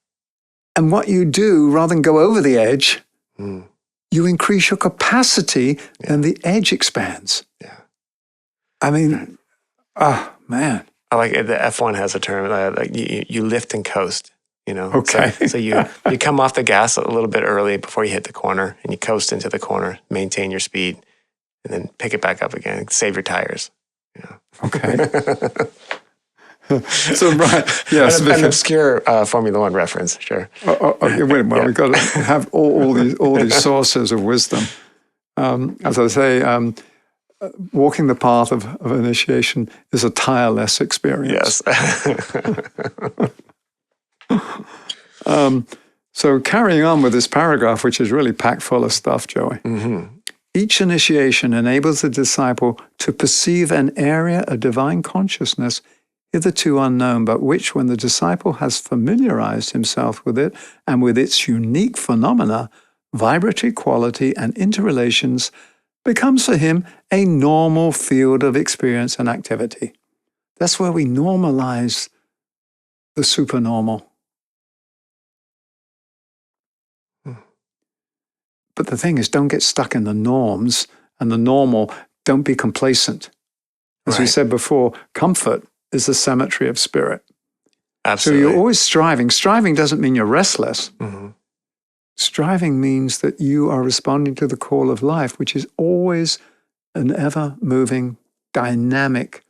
And what you do, rather than go over the edge, you increase your capacity and the edge expands. Yeah. I mean, man. I like it. The F1 has a term, like you lift and coast, Okay. So you come off the gas a little bit early before you hit the corner, and you coast into the corner, maintain your speed, and then pick it back up again, save your tires. Okay. So, right. Yes. An obscure Formula One reference, sure. Wait a minute. We've got to have all these sources of wisdom. As I say, walking the path of initiation is a tireless experience. Yes. So carrying on with this paragraph, which is really packed full of stuff, Joey. Each initiation enables the disciple to perceive an area of divine consciousness hitherto unknown, but which, when the disciple has familiarized himself with it and with its unique phenomena, vibratory quality, and interrelations, becomes for him a normal field of experience and activity. That's where we normalize the supernormal. But the thing is, don't get stuck in the norms and the normal. Don't be complacent. As we said before, comfort is the cemetery of spirit. Absolutely. So you're always striving. Striving doesn't mean you're restless. Striving means that you are responding to the call of life, which is always an ever-moving, dynamic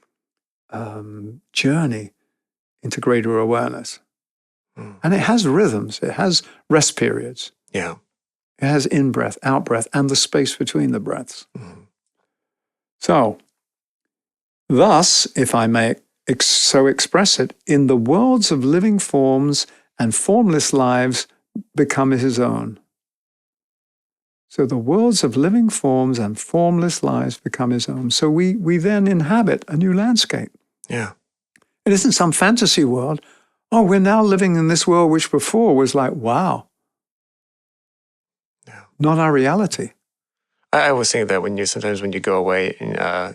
journey into greater awareness. And it has rhythms. It has rest periods. Yeah. It has in-breath, out-breath, and the space between the breaths. Mm-hmm. So, thus, if I may so express it, in the worlds of living forms and formless lives become his own. So the worlds of living forms and formless lives become his own. So we then inhabit a new landscape. Yeah. It isn't some fantasy world. Oh, we're now living in this world which before was like, wow. Yeah. Not our reality. I was thinking that sometimes when you go away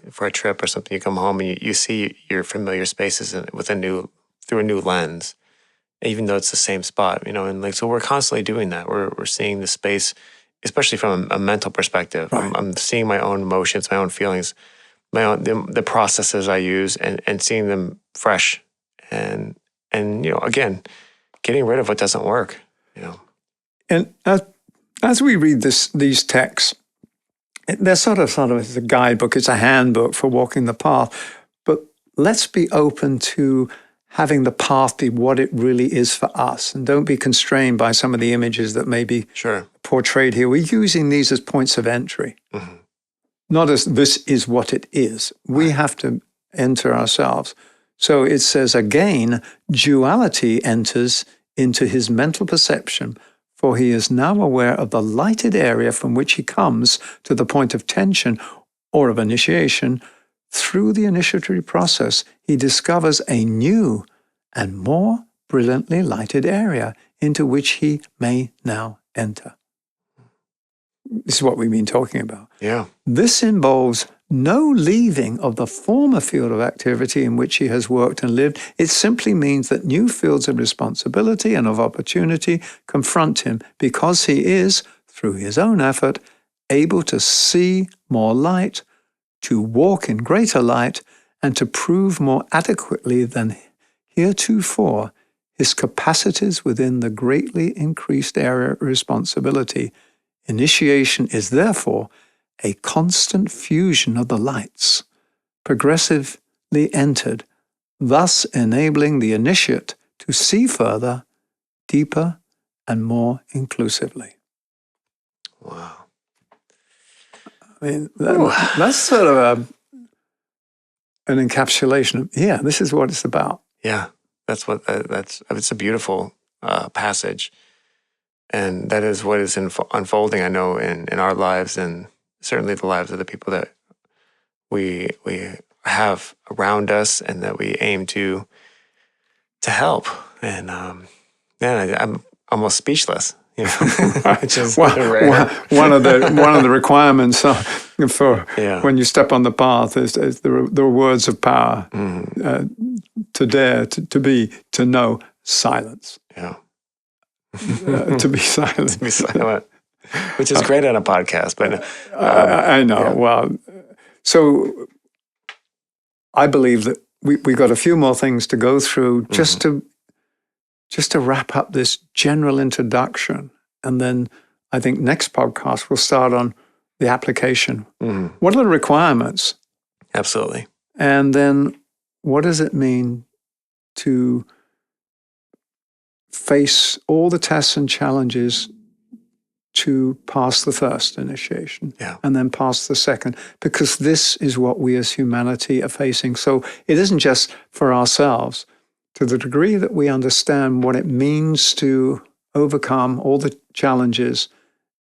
for a trip or something, you come home and you see your familiar spaces through a new lens, even though it's the same spot, and like, so we're constantly doing that. We're seeing the space, especially from a mental perspective. Right. I'm seeing my own emotions, my own feelings, the processes I use, and seeing them fresh, and again, getting rid of what doesn't work. And as we read these texts, they're sort of it's a guidebook, it's a handbook for walking the path. But let's be open to having the path be what it really is for us, and don't be constrained by some of the images that may be portrayed here. We're using these as points of entry, mm-hmm. not as this is what it is. We have to enter ourselves. So it says, again, duality enters into his mental perception, for he is now aware of the lighted area from which he comes to the point of tension or of initiation. Through the initiatory process, he discovers a new and more brilliantly lighted area into which he may now enter. This is what we've been talking about. Yeah. This involves no leaving of the former field of activity in which he has worked and lived. It simply means that new fields of responsibility and of opportunity confront him because he is, through his own effort, able to see more light, to walk in greater light, and to prove more adequately than heretofore his capacities within the greatly increased area of responsibility. Initiation is therefore a constant fusion of the lights, progressively entered, thus enabling the initiate to see further, deeper, and more inclusively. Wow. I mean, that's sort of an encapsulation of, this is what it's about. Yeah, it's a beautiful passage. And that is what is unfolding, I know, in our lives, and certainly the lives of the people that we have around us and that we aim to help. And I'm almost speechless. Which is rare. One of the requirements for when you step on the path is the words of power. Mm-hmm. To dare, to be, to know silence. Yeah. To be silent. To be silent. Which is great on a podcast, but I know. Yeah. Well, so I believe that we got a few more things to go through just to wrap up this general introduction, and then I think next podcast we'll start on the application. Mm-hmm. What are the requirements? Absolutely. And then what does it mean to face all the tests and challenges to pass the first initiation and then pass the second, because this is what we as humanity are facing. So it isn't just for ourselves. To the degree that we understand what it means to overcome all the challenges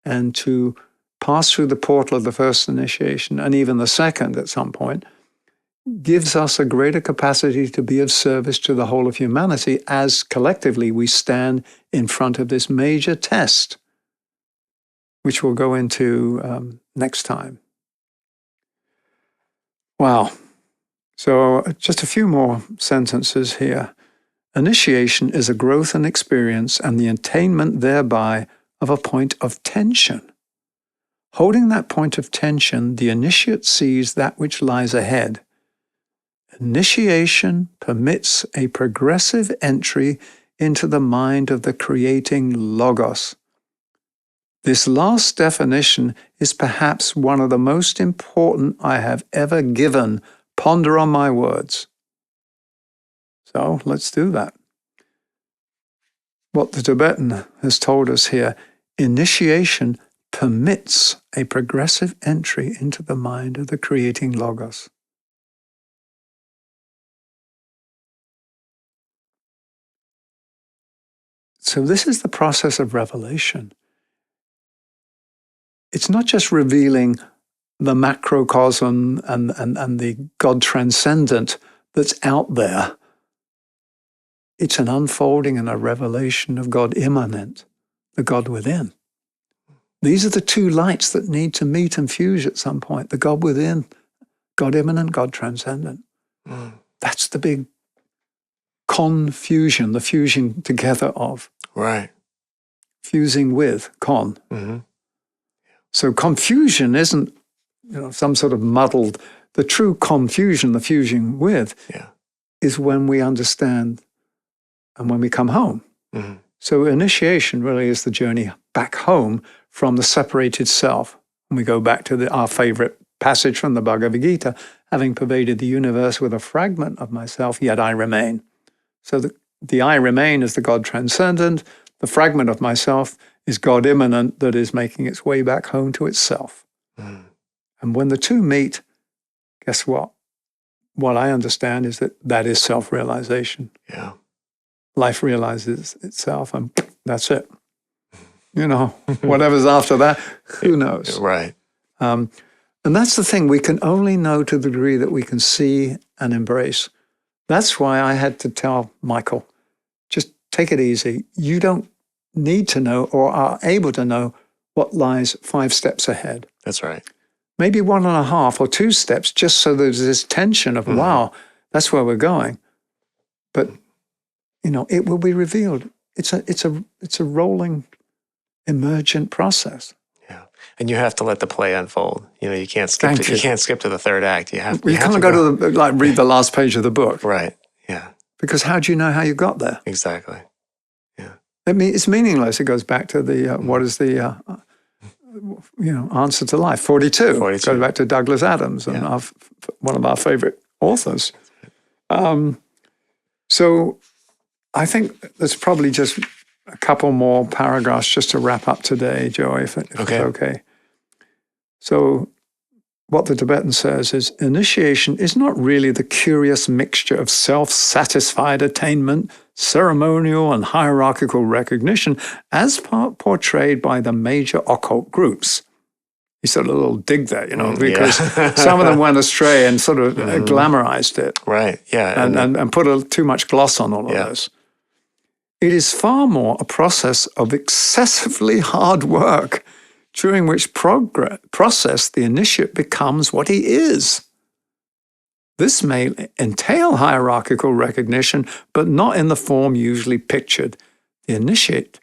and to pass through the portal of the first initiation and even the second at some point, gives us a greater capacity to be of service to the whole of humanity as collectively we stand in front of this major test, which we'll go into next time. Wow. So just a few more sentences here. Initiation is a growth and experience and the attainment thereby of a point of tension. Holding that point of tension, the initiate sees that which lies ahead. Initiation permits a progressive entry into the mind of the creating Logos. This last definition is perhaps one of the most important I have ever given. Ponder on my words. So let's do that. What the Tibetan has told us here, initiation permits a progressive entry into the mind of the creating Logos. So this is the process of revelation. It's not just revealing the macrocosm and the God transcendent that's out there. It's an unfolding and a revelation of God immanent, the God within. These are the two lights that need to meet and fuse at some point. The God within, God immanent, God transcendent. That's the big confusion, the fusion together of. Right. Fusing with, con. Mm-hmm. So confusion isn't, some sort of muddled. The true confusion, the fusing with, is when we understand and when we come home. Mm-hmm. So initiation really is the journey back home from the separated self. And we go back to our favorite passage from the Bhagavad Gita, having pervaded the universe with a fragment of myself, yet I remain. So the I remain is the God transcendent. The fragment of myself is God immanent that is making its way back home to itself. Mm. And when the two meet, guess what? What I understand is that is self-realization. Yeah. Life realizes itself, and that's it. Whatever's after that, who knows? Right. And that's the thing. We can only know to the degree that we can see and embrace. That's why I had to tell Michael, just take it easy. You don't need to know or are able to know what lies 5 steps ahead. That's right. Maybe 1.5 or 2 steps, just so there's this tension of, wow, that's where we're going. But it will be revealed. It's a rolling, emergent process. Yeah, and you have to let the play unfold. You can't skip. You can't skip to the third act. You can't go to read the last page of the book. Right. Yeah. Because how do you know how you got there? Exactly. Yeah. It's meaningless. It goes back to the what is the answer to life? 42. 42. Goes back to Douglas Adams and one of our favorite authors. So I think there's probably just a couple more paragraphs just to wrap up today, Joe, if it's okay. So what the Tibetan says is, initiation is not really the curious mixture of self-satisfied attainment, ceremonial and hierarchical recognition, as portrayed by the major occult groups. He said a little dig there, because some of them went astray and sort of glamorized it. Right, yeah. And put too much gloss on all of this. It is far more a process of excessively hard work, during which process the initiate becomes what he is. This may entail hierarchical recognition, but not in the form usually pictured. The initiate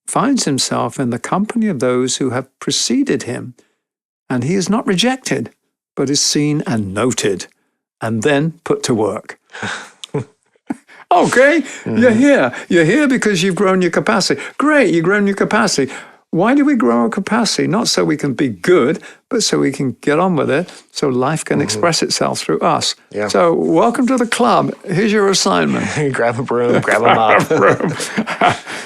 finds himself in the company of those who have preceded him, and he is not rejected, but is seen and noted, and then put to work. Okay, you're here. You're here because you've grown your capacity. Great, you've grown your capacity. Why do we grow our capacity? Not so we can be good, but so we can get on with it, so life can express itself through us. Yeah. So welcome to the club. Here's your assignment. Grab a broom, grab a mop.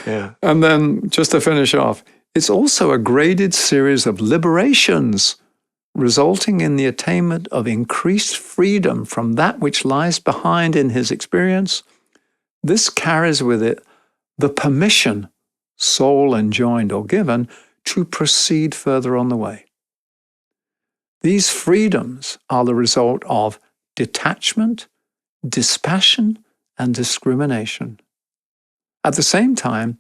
Yeah. And then just to finish off, it's also a graded series of liberations, resulting in the attainment of increased freedom from that which lies behind in his experience. This carries with it the permission, soul enjoined or given, to proceed further on the way. These freedoms are the result of detachment, dispassion, and discrimination. At the same time,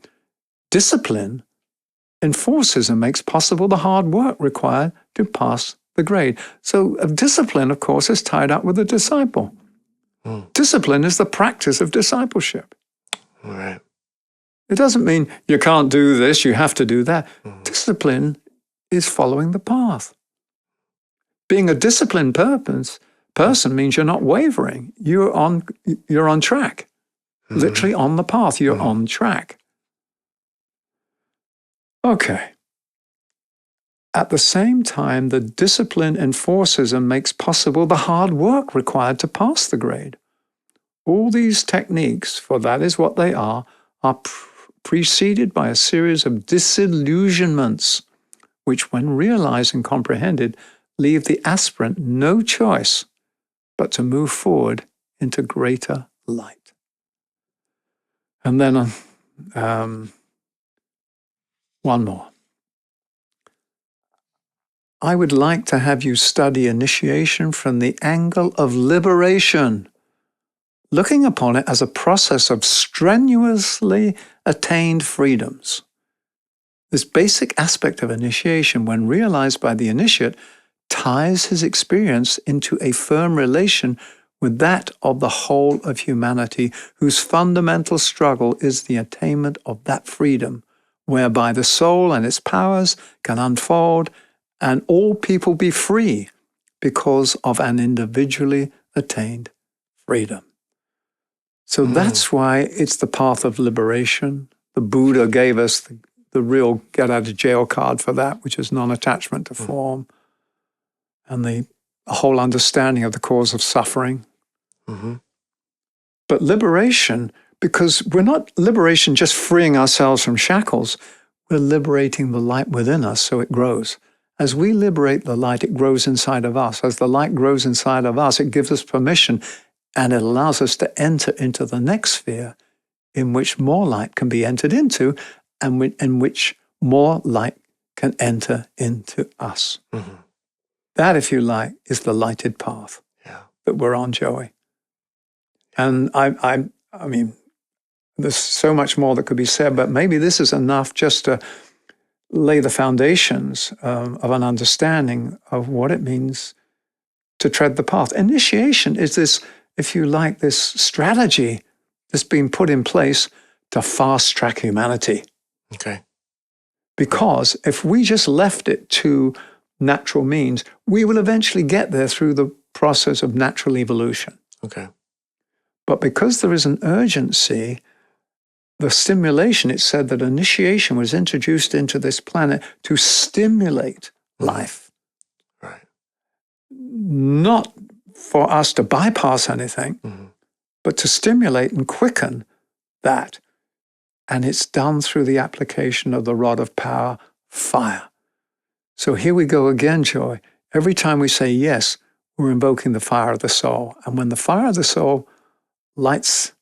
discipline enforces and makes possible the hard work required to pass the grade. So discipline, of course, is tied up with the disciple. Discipline is the practice of discipleship. Right. It doesn't mean you can't do this, you have to do that. Discipline is following the path. Being a disciplined person means you're not wavering. You're on track. Literally on the path. You're on track. Okay. At the same time, the discipline enforces and makes possible the hard work required to pass the grade. All these techniques, for that is what they are preceded by a series of disillusionments, which when realized and comprehended, leave the aspirant no choice but to move forward into greater light. And then one more. I would like to have you study initiation from the angle of liberation, looking upon it as a process of strenuously attained freedoms. This basic aspect of initiation, when realized by the initiate, ties his experience into a firm relation with that of the whole of humanity, whose fundamental struggle is the attainment of that freedom, whereby the soul and its powers can unfold and all people be free because of an individually attained freedom. So that's why it's the path of liberation. The Buddha gave us the real get-out-of-jail card for that, which is non-attachment to form, and the whole understanding of the cause of suffering. But liberation, because we're not liberation just freeing ourselves from shackles, we're liberating the light within us so it grows. As we liberate the light, it grows inside of us. As the light grows inside of us, it gives us permission, and it allows us to enter into the next sphere in which more light can be entered into, and in which more light can enter into us. That, if you like, is the lighted path that we're on, Joey. And I mean, there's so much more that could be said, but maybe this is enough just to lay the foundations of an understanding of what it means to tread the path. Initiation is this, if you like, this strategy that's been put in place to fast track humanity. Okay. Because if we just left it to natural means, we will eventually get there through the process of natural evolution. Okay. But because there is an urgency, the stimulation, it said that initiation was introduced into this planet to stimulate life. Right. Not for us to bypass anything, but to stimulate and quicken that. And it's done through the application of the rod of power, fire. So here we go again, Joy. Every time we say yes, we're invoking the fire of the soul. And when the fire of the soul lights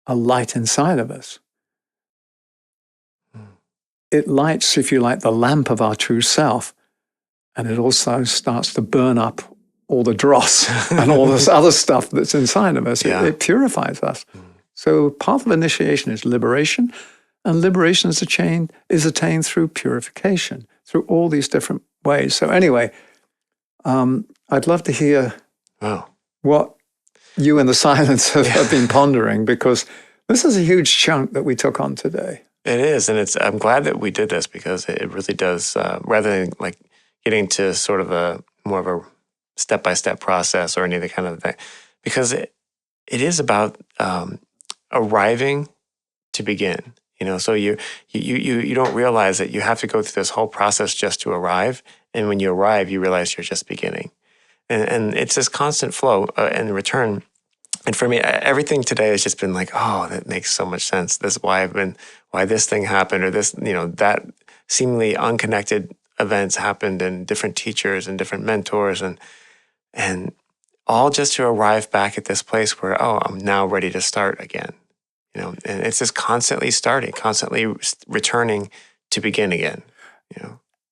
a light inside of us, it lights, if you like, the lamp of our true self. And it also starts to burn up all the dross and all this other stuff that's inside of us. It purifies us. So path of initiation is liberation, and liberation is attained through purification, through all these different ways. So anyway, I'd love to hear what you in the silence have been pondering, because this is a huge chunk that we took on today. It is, and I'm glad that we did this, because it really does, rather than like getting to sort of a more of a step-by-step process or any other kind of thing, because it is about arriving to begin. You know, so you don't realize that you have to go through this whole process just to arrive, and when you arrive, you realize you're just beginning, and it's this constant flow and return. And for me, everything today has just been like, oh, that makes so much sense. This is why why this thing happened, or this, that seemingly unconnected events happened, and different teachers and different mentors, and all just to arrive back at this place where, oh, I'm now ready to start again. And it's just constantly starting, constantly returning to begin again.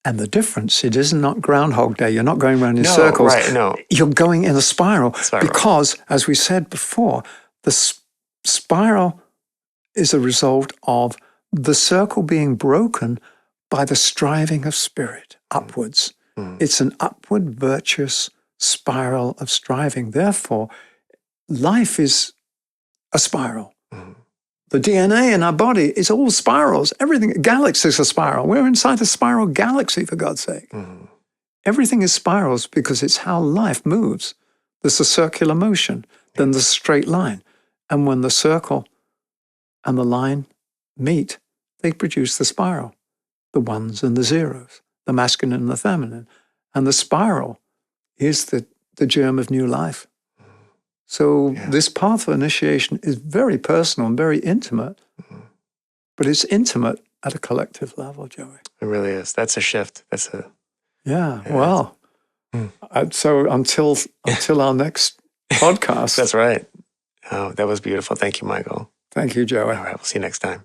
And the difference, it is not Groundhog Day. You're not going around in circles. Right, no. You're going in a spiral. Because, as we said before, the spiral is a result of the circle being broken by the striving of spirit upwards. It's an upward virtuous spiral of striving. Therefore, life is a spiral. The DNA in our body is all spirals. Everything, galaxies are spiral. We're inside a spiral galaxy, for God's sake. Everything is spirals because it's how life moves. There's a circular motion, then the straight line. And when the circle and the line meet, they produce the spiral, the ones and the zeros, the masculine and the feminine. And the spiral is the germ of new life. So this path of initiation is very personal and very intimate, but it's intimate at a collective level, Joey. It really is. That's a shift. Yeah. Yeah, Well, so until our next podcast. That's right. Oh, that was beautiful. Thank you, Michael. Thank you, Joey. All right. We'll see you next time.